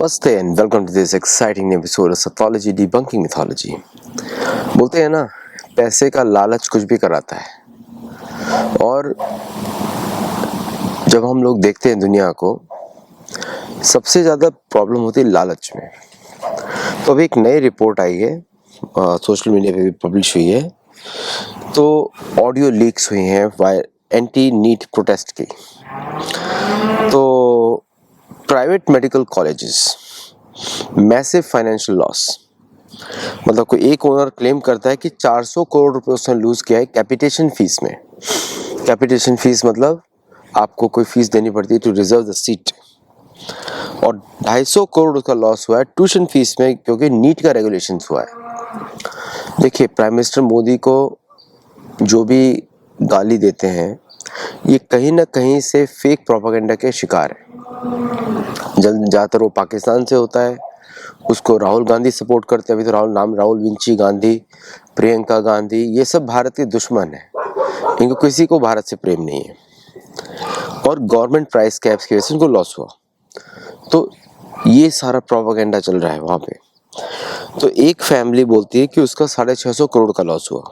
नमस्ते and welcome to this exciting episode of Saithology debunking mythology. बोलते हैं ना, पैसे का लालच कुछ भी कराता है। और जब हम लोग देखते हैं दुनिया को, सबसे ज़्यादा प्रॉब्लम होती है लालच में। तो अभी एक नई रिपोर्ट आई है, सोशल मीडिया पे भी पब्लिश हुई है। तो ऑडियो लीक्स हुई हैं एंटी नीट प्रोटेस्ट की। तो private medical colleges massive financial loss, मतलब कोई एक ओनर क्लेम करता है कि 400 करोड़ रुपए उसने लूज किया है कैपिटेशन फीस में। कैपिटेशन फीस मतलब आपको कोई फीस देनी पड़ती है टू रिजर्व द सीट, और 250 करोड़ उसका लॉस हुआ है ट्यूशन फीस में, क्योंकि नीट का रेगुलेशन हुआ है। देखिए, प्राइम मिनिस्टर मोदी को जो भी गाली देते हैं, ये कहीं ना कहीं से फेक प्रोपेगेंडा के शिकार है। ज़्यादातर वो पाकिस्तान से होता है, उसको राहुल गांधी सपोर्ट करते हैं। अभी तो राहुल विंची गांधी, प्रियंका गांधी, ये सब भारत के दुश्मन हैं। इनको किसी को भारत से प्रेम नहीं है, और गवर्नमेंट प्राइस कैप्स की वजह से उनको लॉस हुआ। तो ये सारा प्रोपेगेंडा चल रहा है वहाँ पे। तो एक फैमिली बोलती है कि उसका 650 करोड़ का लॉस हुआ।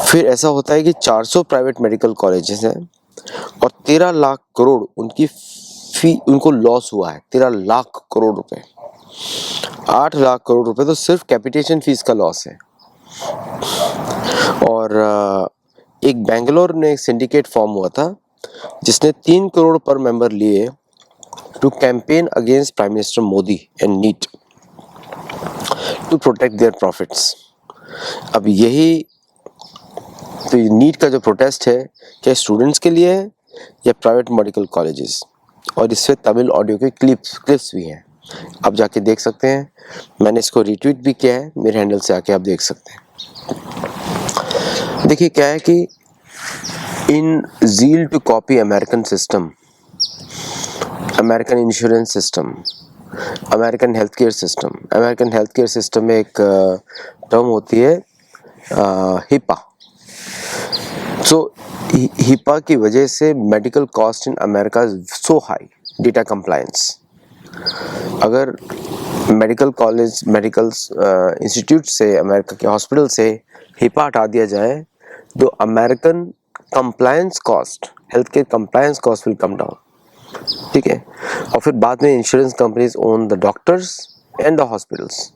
फिर ऐसा होता है कि 400 प्राइवेट मेडिकल कॉलेजेस हैं और 13 लाख करोड़ उनको लॉस हुआ है। 13 लाख करोड़ रुपए, 8 लाख करोड़ रुपए तो सिर्फ कैपिटेशन फीस का लॉस है। और एक बेंगलोर में एक सिंडिकेट फॉर्म हुआ था जिसने 3 करोड़ पर मेंबर लिए to campaign against prime minister Modi and need to protect their profits. अब यही तो नीट का जो प्रोटेस्ट है, क्या स्टूडेंट्स के लिए है या प्राइवेट मेडिकल कॉलेजेस? और इससे तमिल ऑडियो के क्लिप्स भी हैं, आप जाके देख सकते हैं। मैंने इसको रिट्वीट भी किया है, मेरे हैंडल से आके आप देख सकते हैं। देखिए क्या है कि in zeal to copy American system, American insurance system, American health care system में एक टर्म होती है हिपा। सो हिपा की वजह से medical cost in America is so high, data compliance. अगर मेडिकल इंस्टीट्यूट से, अमेरिका के हॉस्पिटल से हिपा हटा दिया जाए, तो American compliance cost, health care compliance cost will come down. ठीक है। और फिर बाद में insurance companies own the doctors and the hospitals.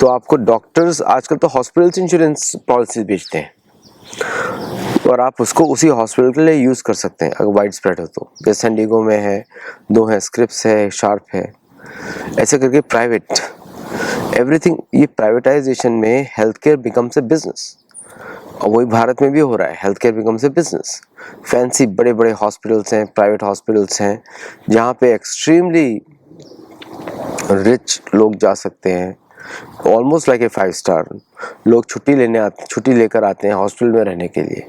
तो आपको डॉक्टर्स आजकल तो हॉस्पिटल्स इंश्योरेंस पॉलिसी बेचते हैं, और आप उसको उसी हॉस्पिटल के लिए यूज़ कर सकते हैं अगर वाइड स्प्रेड हो तो। जैसे सैन डिएगो में है, 2 है, स्क्रिप्स है, शार्प है, ऐसे करके प्राइवेट एवरीथिंग। ये प्राइवेटाइजेशन में health care becomes a business, और वही भारत में भी हो रहा है। Health care becomes a business. Fancy बड़े बड़े हॉस्पिटल्स हैं, प्राइवेट हॉस्पिटल्स हैं, जहाँ पे एक्सट्रीमली रिच लोग जा सकते हैं, ऑलमोस्ट लाइक ए 5 स्टार। लोग छुट्टी लेकर आते हैं हॉस्पिटल में रहने के लिए,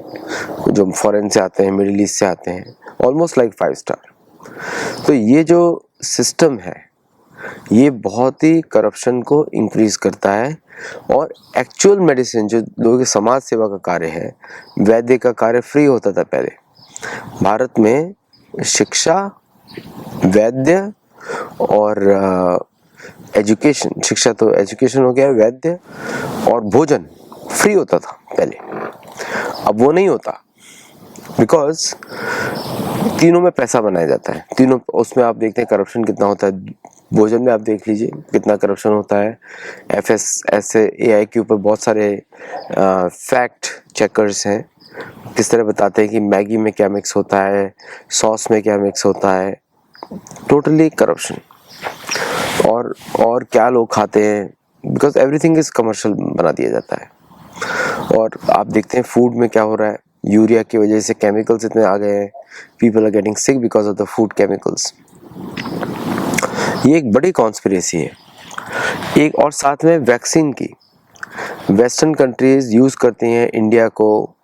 जो फॉरेन से आते हैं, मिडिल ईस्ट से आते हैं, ऑलमोस्ट लाइक 5 स्टार। तो ये जो सिस्टम है, ये बहुत ही करप्शन को इंक्रीज करता है। और एक्चुअल मेडिसिन, जो लोगों की समाज सेवा का कार्य है, वैद्य का कार्य फ्री होता था पहले। भारत में शिक्षा, वैद्य और एजुकेशन, शिक्षा तो एजुकेशन हो गया, वैद्य और भोजन फ्री होता था पहले। अब वो नहीं होता, बिकॉज तीनों में पैसा बनाया जाता है। तीनों उसमें आप देखते हैं करप्शन कितना होता है। भोजन में आप देख लीजिए कितना करप्शन होता है। FSSAI के ऊपर बहुत सारे फैक्ट चेकर्स हैं, किस तरह बताते हैं कि मैगी में क्या मिक्स होता है, सॉस में क्या मिक्स होता है, टोटली करप्शन। और क्या लोग खाते हैं, बिकॉज एवरीथिंग इज कमर्शियल बना दिया जाता है। और आप देखते हैं फूड में क्या हो रहा है, यूरिया की वजह से केमिकल्स इतने आ गए हैं, people are getting sick because of the food chemicals. ये एक बड़ी कॉन्स्पिरेसी है। एक और साथ में वैक्सीन की, वेस्टर्न कंट्रीज यूज करती हैं इंडिया को,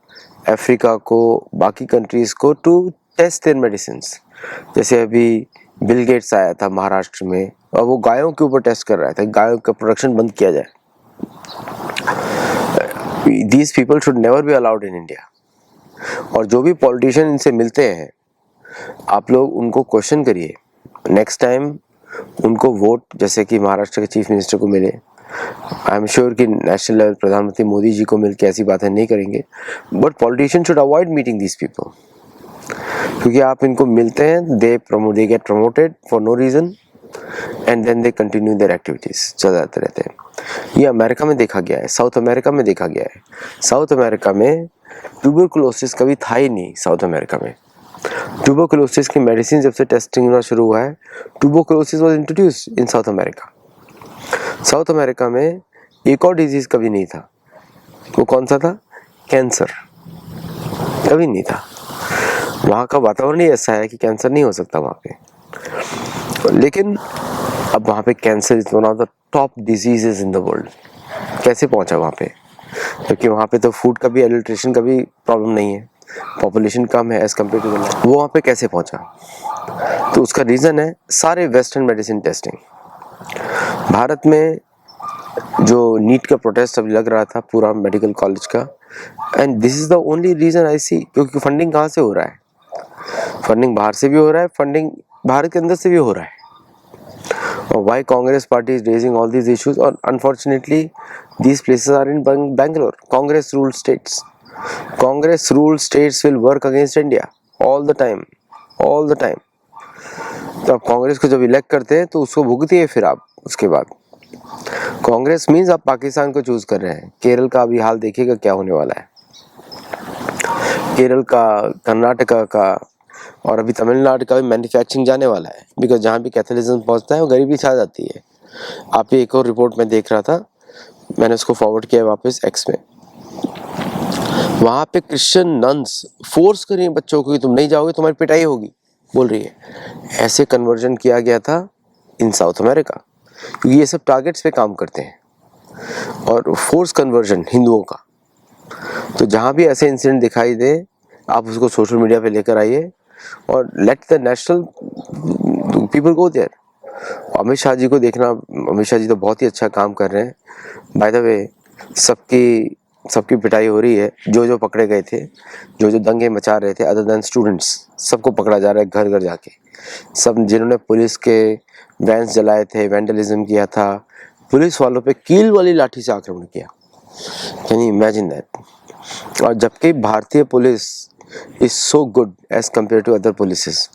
अफ्रीका को, बाकी कंट्रीज को टू टेस्ट देयर मेडिसिन। जैसे अभी बिल गेट्स आया था महाराष्ट्र में, और वो गायों के ऊपर टेस्ट कर रहा था, गायों का प्रोडक्शन बंद किया जाए। These people should never be allowed in India। और जो भी पॉलिटिशियन इनसे मिलते हैं, आप लोग उनको क्वेश्चन करिए नेक्स्ट टाइम उनको वोट जैसे कि महाराष्ट्र के चीफ मिनिस्टर को मिले, आई एम श्योर कि नेशनल लेवल प्रधानमंत्री मोदी जी को मिलकर ऐसी बातें नहीं करेंगे, but politician should avoid meeting these people, क्योंकि आप इनको मिलते हैं, they get promoted for no reason and then they continue their activities, चल जाते रहते हैं। ये अमेरिका में देखा गया है, साउथ अमेरिका में देखा गया है। साउथ अमेरिका में ट्यूबरकुलोसिस कभी था ही नहीं। साउथ अमेरिका में ट्यूबरकुलोसिस की मेडिसिन जब से टेस्टिंग होना शुरू हुआ है, tuberculosis was introduced in south America. South America में एक और डिजीज कभी नहीं था, वो कौन सा था? कैंसर, कभी नहीं था। वहाँ का वातावरण ही ऐसा है कि कैंसर नहीं हो सकता वहाँ पे, लेकिन अब वहाँ पे cancer is one of the top diseases in the world. कैसे पहुँचा वहाँ पे? क्योंकि वहाँ पे तो फूड का भी, एडल्ट्रेशन का भी प्रॉब्लम नहीं है, पॉपुलेशन कम है एज कम्पेयर टू द, वो वहाँ पे कैसे पहुँचा? तो उसका रीज़न है सारे वेस्टर्न मेडिसिन टेस्टिंग। भारत में जो नीट का प्रोटेस्ट अभी लग रहा था पूरा मेडिकल कॉलेज का, and this is the only reason I see, क्योंकि फंडिंग कहाँ से हो रहा है? फंडिंग बाहर से भी हो रहा है, फंडिंग भारत के अंदर से भी हो रहा है। और why Congress party is raising all these issues, और unfortunately these places are in Bangalore, Congress rule states. Congress rule states will work against India all the time, all the time. तो आप कांग्रेस को जब इलेक्ट करते हैं तो उसको भुगतिए फिर आप उसके बाद। कांग्रेस मीन्स आप पाकिस्तान को चूज कर रहे हैं। केरल का अभी हाल देखिएगा क्या होने वाला है, केरल का, कर्नाटका का, और अभी तमिलनाडु का भी मैन्युफैक्चरिंग जाने वाला है, बिकॉज जहाँ भी कैथोलिज्म पहुँचता है वो गरीबी छा जाती है। आप ये एक और रिपोर्ट में देख रहा था, मैंने उसको फॉरवर्ड किया वापस एक्स में, वहाँ पे क्रिश्चियन नन्स फोर्स कर रही हैं बच्चों को कि तुम नहीं जाओगे तुम्हारी पिटाई होगी, बोल रही है। ऐसे कन्वर्जन किया गया था इन साउथ अमेरिका, क्योंकि ये सब टारगेट्स पे काम करते हैं, और फोर्स कन्वर्जन हिंदुओं का। तो जहाँ भी ऐसे इंसिडेंट दिखाई दे आप उसको सोशल मीडिया पे लेकर आइए और let the national people go there. Amit Shah ji को देखना, अमित शाह जी तो बहुत ही अच्छा काम कर रहे हैं। बाय द वे सबकी पिटाई हो रही है, जो पकड़े गए थे, जो दंगे मचा रहे थे अदर देन स्टूडेंट्स, सबको पकड़ा जा रहा है घर घर जाके। सब जिन्होंने पुलिस के वैन्स जलाए थे, वैंडलिज्म किया था, पुलिस वालों पे कील वाली लाठी से आक्रमण किया। Can you imagine that? और जबकि भारतीय police is so good as compare to other polices.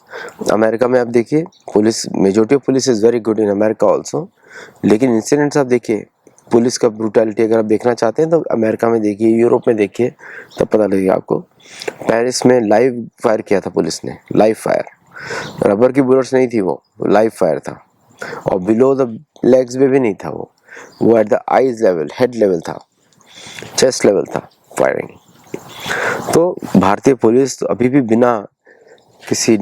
America में आप देखिए police, majority of police is very good in America also, लेकिन इंसिडेंट्स आप देखिए पुलिस का ब्रूटैलिटी अगर आप देखना चाहते हैं तो अमेरिका में देखिए, यूरोप में देखिए, तब पता लगेगा आपको। पेरिस में लाइव फायर किया था पुलिस ने, लाइव फायर, रबर की बुलेट्स नहीं थी, वो लाइव फायर था, और बिलो द लेग्स में भी नहीं था, वो at the eyes level, head level था, चेस्ट लेवल था फायरिंग। तो भारतीय पुलिस तो अभी भी बिना किसी,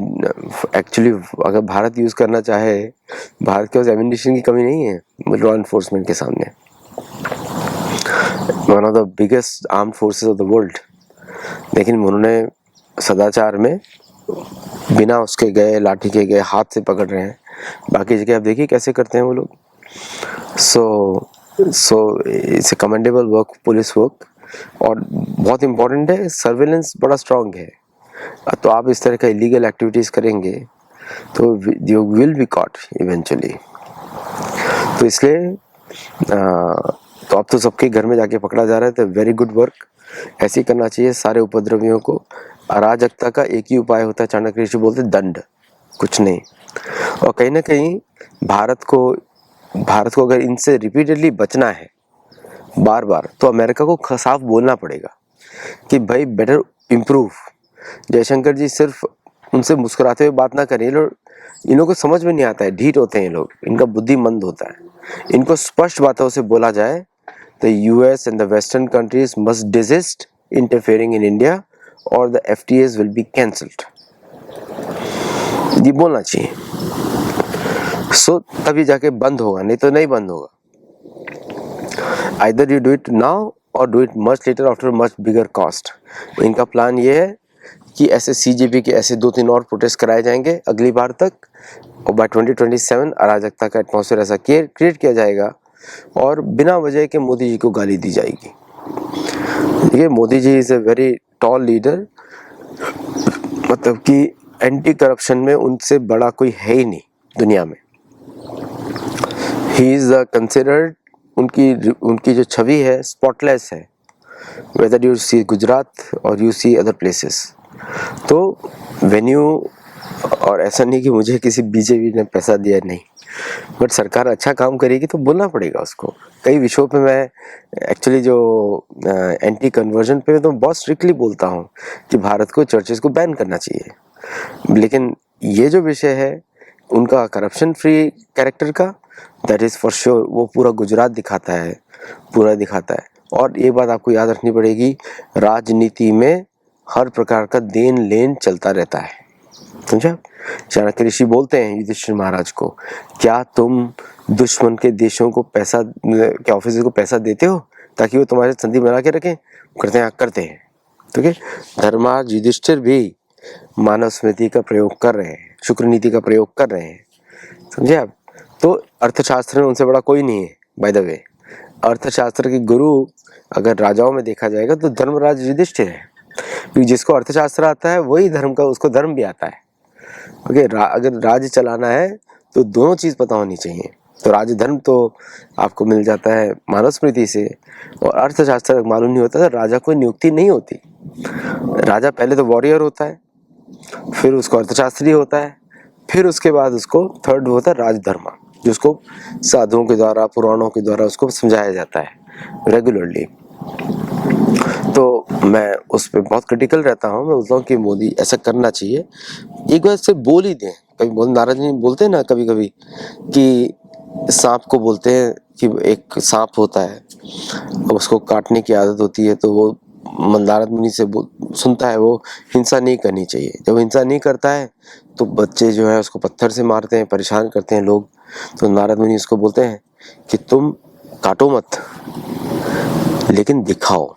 एक्चुअली अगर भारत यूज करना चाहे, भारत के पास एमिनिशन की कमी नहीं है लॉ एनफोर्समेंट के सामने। One of the biggest armed forces of the world, लेकिन उन्होंने सदाचार में बिना उसके गए, लाठी के गए, हाथ से पकड़ रहे हैं। बाकी जगह आप देखिए कैसे करते हैं वो लोग। So it's a commendable work, police work, और बहुत इम्पोर्टेंट है, सर्वेलेंस बड़ा स्ट्रांग है। तो आप इस तरह का इलीगल एक्टिविटीज़ करेंगे तो you will be caught eventually. तो इसलिए तो अब तो सबके घर में जाके पकड़ा जा रहा है, तो वेरी गुड वर्क, ऐसे ही करना चाहिए सारे उपद्रवियों को। अराजकता का एक ही उपाय होता है, चाणक्य ऋषि बोलते दंड, कुछ नहीं। और कहीं ना कहीं भारत को अगर इनसे रिपीटेडली बचना है बार बार, तो अमेरिका को साफ बोलना पड़ेगा कि भाई बेटर इम्प्रूव। जयशंकर जी सिर्फ उनसे मुस्कुराते हुए बात ना करें, इन लोगों को समझ में नहीं आता है, ढीठ होते हैं ये लोग, इनका बुद्धि मंद होता है। इनको स्पष्ट बातों से बोला जाए, the US and the western countries must desist interfering in India और the FTAs will be cancelled. ये बोलना चाहिए, सो तभी जाके बंद होगा, नहीं तो नहीं बंद होगा। Either you do it now or do it much later after much bigger cost। इनका प्लान ये है कि ऐसे CJP के ऐसे 2-3 और प्रोटेस्ट कराए जाएंगे अगली बार तक, और बाय 2027 अराजकता का एटमॉस्फेयर ऐसा क्रिएट किया जाएगा और बिना वजह के मोदी जी को गाली दी जाएगी। देखिए Modi ji is a very tall leader, मतलब कि एंटी करप्शन में उनसे बड़ा कोई है ही नहीं दुनिया में। ही इज़ कंसिडर्ड, उनकी जो छवि है स्पॉटलेस है, वेदर यू सी गुजरात और यू सी अदर प्लेसेस। तो वेन्यू, और ऐसा नहीं कि मुझे किसी बीजेपी ने पैसा दिया, नहीं, बट सरकार अच्छा काम करेगी तो बोलना पड़ेगा उसको। कई विषयों पे मैं एक्चुअली जो एंटी कन्वर्जन पे तो बहुत स्ट्रिक्टली बोलता हूँ कि भारत को चर्चेस को बैन करना चाहिए, लेकिन ये जो विषय है उनका करप्शन फ्री कैरेक्टर का, दैट इज़ फॉर श्योर, वो पूरा गुजरात दिखाता है, पूरा दिखाता है। और ये बात आपको याद रखनी पड़ेगी, राजनीति में हर प्रकार का देन लेन चलता रहता है, समझा। चाणक्य ऋषि बोलते हैं युधिष्ठिर महाराज को, क्या तुम दुश्मन के देशों को पैसा, क्या ऑफिसर को पैसा देते हो ताकि वो तुम्हारे संधि बना के रखें? करते हैं, करते हैं, ठीक है। धर्मराज युधिष्ठिर भी मानव स्मृति का प्रयोग कर रहे हैं, शुक्र नीति का प्रयोग कर रहे हैं, समझे आप। तो अर्थशास्त्र में उनसे बड़ा कोई नहीं है, बाय द वे। अर्थशास्त्र के गुरु अगर राजाओं में देखा जाएगा तो धर्मराज युधिष्ठिर है, क्योंकि जिसको अर्थशास्त्र आता है वही धर्म का, उसको धर्म भी आता है। ओके, अगर राज्य चलाना है तो दोनों चीज़ पता होनी चाहिए। तो राज्य धर्म तो आपको मिल जाता है मानव स्मृति से, और अर्थशास्त्र मालूम नहीं होता तो राजा कोई नियुक्ति नहीं होती। राजा पहले तो वॉरियर होता है, फिर उसको अर्थशास्त्री होता है, फिर उसके बाद उसको थर्ड होता है राजधर्म, जिसको साधुओं के द्वारा, पुराणों के द्वारा उसको समझाया जाता है रेगुलरली। तो मैं उस पर बहुत क्रिटिकल रहता हूँ। मैं बोलता हूँ कि मोदी ऐसा करना चाहिए, एक बार से बोल ही दें। कभी बोल, नारद जी बोलते हैं ना कभी कभी कि सांप को बोलते हैं कि एक सांप होता है, उसको काटने की आदत होती है, तो वो नारद मुनि से सुनता है वो हिंसा नहीं करनी चाहिए। जब हिंसा नहीं करता है तो बच्चे जो है उसको पत्थर से मारते हैं, परेशान करते हैं लोग। तो नारद मुनि उसको बोलते हैं कि तुम काटो मत, लेकिन दिखाओ।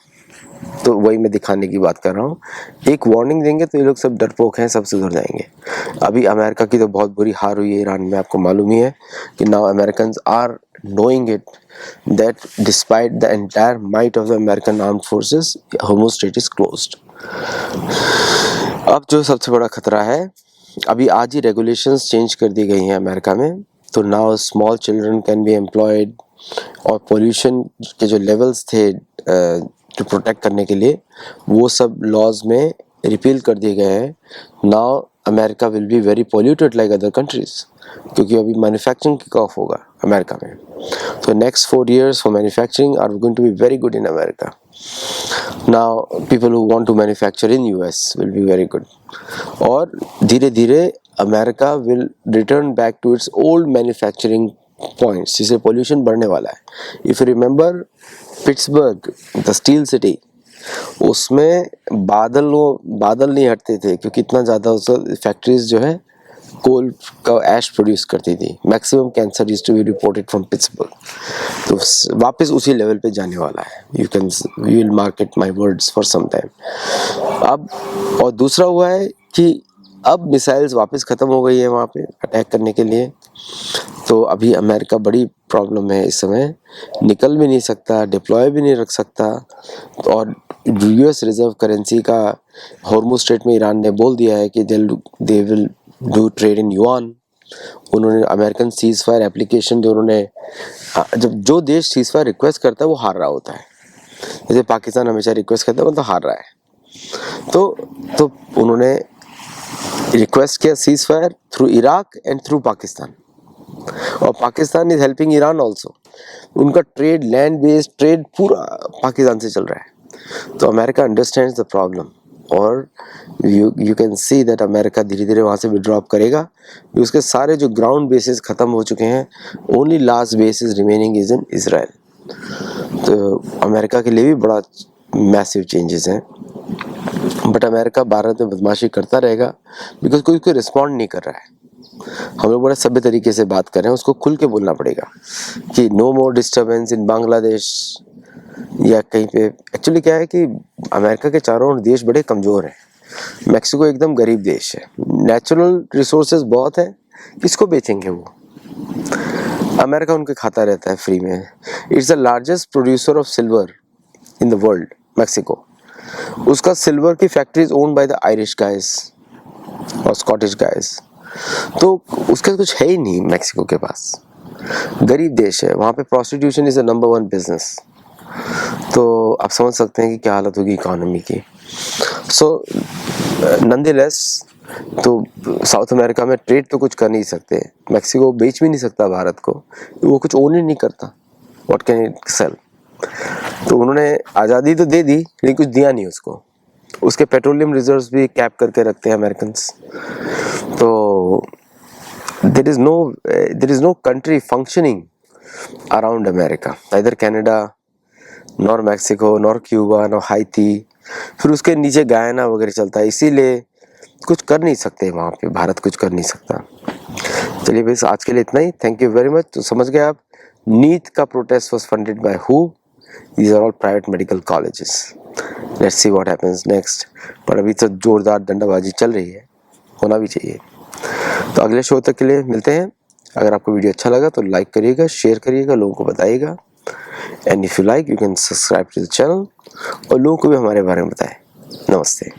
तो वही मैं दिखाने की बात कर रहा हूँ। एक वार्निंग देंगे तो ये लोग सब डरपोक हैं, सब सुधर जाएंगे। अभी अमेरिका की तो बहुत बुरी हार हुई है ईरान में, आपको मालूम ही है कि now Americans are knowing it that despite the entire might of the American armed forces, Hormuz Strait is closed. अब जो सबसे बड़ा खतरा है, अभी आज ही रेगुलेशंस चेंज कर दी गई हैं अमेरिका में, तो now small children can be employed, और पोल्यूशन के जो लेवल्स थे जो प्रोटेक्ट करने के लिए, वो सब लॉज में रिपील कर दिए गए हैं। Now America will be very polluted like other countries, क्योंकि अभी मैन्युफैक्चरिंग किक ऑफ होगा अमेरिका में। तो next 4 years for manufacturing are going to be very good in America. Now people who want to manufacture in US will be very good, और धीरे धीरे America will return back to its old manufacturing points, जिससे pollution बढ़ने वाला है। If you remember Pittsburgh, the steel city, उसमें बादल नहीं हटते थे, क्योंकि इतना ज़्यादा उसका फैक्ट्रीज जो है कोल का ऐश प्रोड्यूस करती थी। Maximum cancer used to be reported from Pittsburgh. तो वापस उसी लेवल पे जाने वाला है। You will market my words for some time. अब और दूसरा हुआ है कि अब मिसाइल्स वापस ख़त्म हो गई है वहाँ पे अटैक करने के लिए। तो अभी अमेरिका बड़ी प्रॉब्लम है इस समय, निकल भी नहीं सकता, डिप्लॉय भी नहीं रख सकता। और यूएस रिजर्व करेंसी का हॉर्मुज स्ट्रेट में ईरान ने बोल दिया है कि they will do trade in yuan. उन्होंने अमेरिकन सीज फायर एप्लीकेशन जो उन्होंने, जब जो देश सीज फायर रिक्वेस्ट करता है वो हार रहा होता है, जैसे पाकिस्तान हमेशा रिक्वेस्ट करता है वो तो हार रहा है। तो उन्होंने रिक्वेस्ट किया ceasefire through Iraq and through Pakistan, और Pakistan is helping Iran also. उनका ट्रेड, लैंड बेस्ड ट्रेड पूरा पाकिस्तान से चल रहा है। तो अमेरिका अंडरस्टैंड्स द प्रॉब्लम, और you can see that America धीरे धीरे वहाँ से विड्रॉप करेगा। उसके सारे जो ग्राउंड बेसिस ख़त्म हो चुके हैं, only last basis remaining is in Israel. तो अमेरिका के लिए भी बड़ा मैसिव चेंजेस हैं। बट अमेरिका भारत में बदमाशी करता रहेगा, बिकॉज कोई उसको रिस्पॉन्ड नहीं कर रहा है। हम लोग बड़े सभ्य तरीके से बात कर रहे हैं, उसको खुल के बोलना पड़ेगा कि no more disturbance in Bangladesh या कहीं पे। एक्चुअली क्या है कि अमेरिका के चारों ओर देश बड़े कमज़ोर हैं। मैक्सिको एकदम गरीब देश है, नेचुरल रिसोर्सेज बहुत है, किसको बेचेंगे वो? अमेरिका उनके खाता रहता है फ्री में। It's the largest producer of silver in the world, Mexico. उसका सिल्वर की factory is owned by the Irish guys और स्कॉटिश गाइज। तो उसका कुछ है ही नहीं मैक्सिको के पास। गरीब देश है, वहाँ पे prostitution is the number 1 business. तो आप समझ सकते हैं कि क्या हालत होगी इकोनॉमी की। सो नॉनदलेस तो साउथ अमेरिका में ट्रेड तो कुछ कर नहीं सकते, मैक्सिको बेच भी नहीं सकता भारत को, वो कुछ ओन ही नहीं करता, व्हाट कैन इट सेल। तो उन्होंने आज़ादी तो दे दी लेकिन कुछ दिया नहीं उसको, उसके पेट्रोलियम रिजर्व्स भी कैप करके रखते हैं अमेरिकन्स। तो there is no country functioning around America, neither Canada nor Mexico nor Cuba nor Haiti, फिर उसके नीचे गायना वगैरह चलता है, इसीलिए कुछ कर नहीं सकते वहाँ पे, भारत कुछ कर नहीं सकता। चलिए बस आज के लिए इतना ही, थैंक यू वेरी मच। तो समझ गए आप, नीट का protest was funded by who? These are all private medical colleges. Let's see what happens next. पर अभी तो जोरदार डंडाबाजी चल रही है, होना भी चाहिए। तो अगले शो तक के लिए मिलते हैं। अगर आपको वीडियो अच्छा लगा तो लाइक करिएगा, शेयर करिएगा, लोगों को बताइएगा। And if you like you can subscribe to the channel और लोगों को भी हमारे बारे में बताएं। नमस्ते।